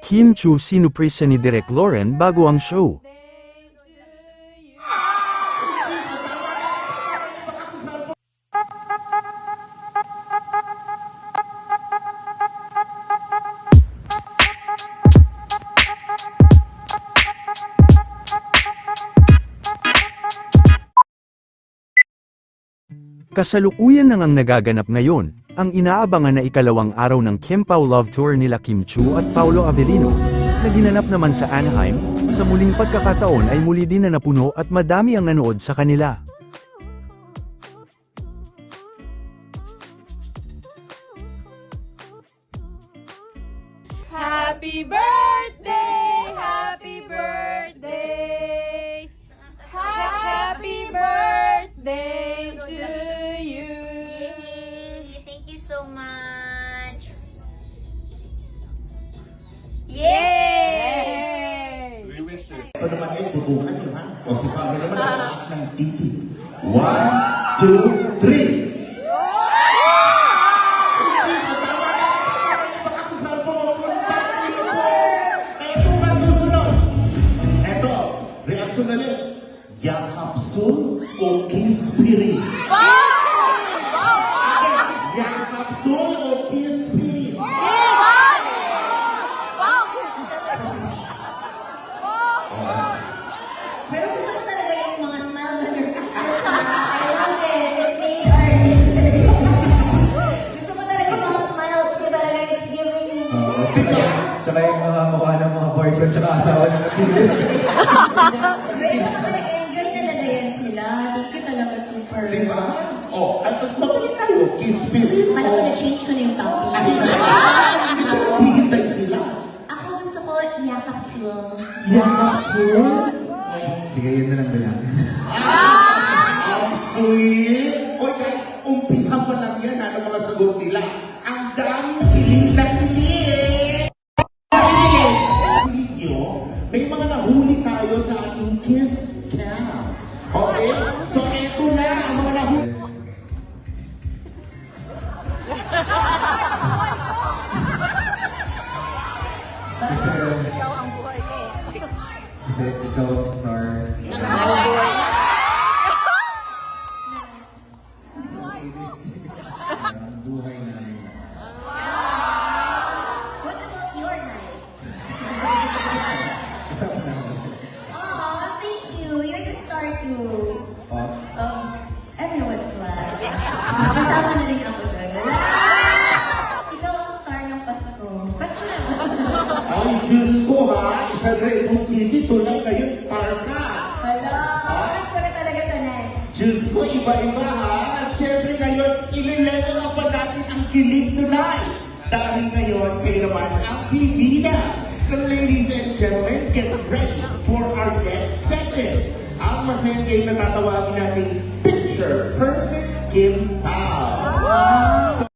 Kim Chu sinuprisa ni Direk Lauren bago ang show. Kasalukuyan nang ang nagaganap ngayon, ang inaabangan na ikalawang araw ng Kim Pao Love Tour nila Kim Chu at Paolo Avellino, na ginanap naman sa Anaheim, sa muling pagkakataon ay muli din na napuno at madami ang nanood sa kanila. Happy birthday! Happy birthday! Happy birthday to you! Yay! Thank you so much! Yay! Ito naman ay tutukan nyo, ha? O si Pablo naman nakaak ng titi. 1, 2, 3! Reaksyon na rin. Yakapsul o kispirin? Yakapsul o kispirin? Pero gusto ko talaga yung mga smiles on your face. I love it. It made our day. Gusto ko talaga yung mga smiles ko talaga. It's giving. Tsaka yung mga mukha ng mga boyfriend tsaka asawa na napili. Pero naman talaga enjoy talaga yan sila. Thank you talaga super. Diba? O, at mabalik tayo, kispirin Alam ko o... na-change ko na yung topic. Ito, hihintay sila. Ako gusto ko yakapsul. Yakapsul? Sige, yun na lang din natin. Ang sweet! O guys, umpisa pa lang yan, ano mga sagot nila. Ang daming kilig na kilig! Kilig nyo, may mga nahuli tayo sa ating kiss cam. Okay? So, eto na ang mga nahuli. Kasi ikaw ang star. Ang buhay namin. What about your life? Kasama namin. Aw, thank you. You're the star too. Off. Everyone's life. Kasama na rin ako doon. Ikaw ang star ng Pasko. Pasko na ba? Ang Diyos ko ha, isang Redwood City, tulad ngayon, star ka. Hala, alam ko na talaga sanay. Diyos ko, iba-iba ha. At syempre ngayon, ililevel up pa natin ang kilig tonight. Dahil ngayon, kayo naman ang bibida. So ladies and gentlemen, get ready for our next segment. Ang masayang game na tatawagin natin Picture Perfect Kim Pao. So,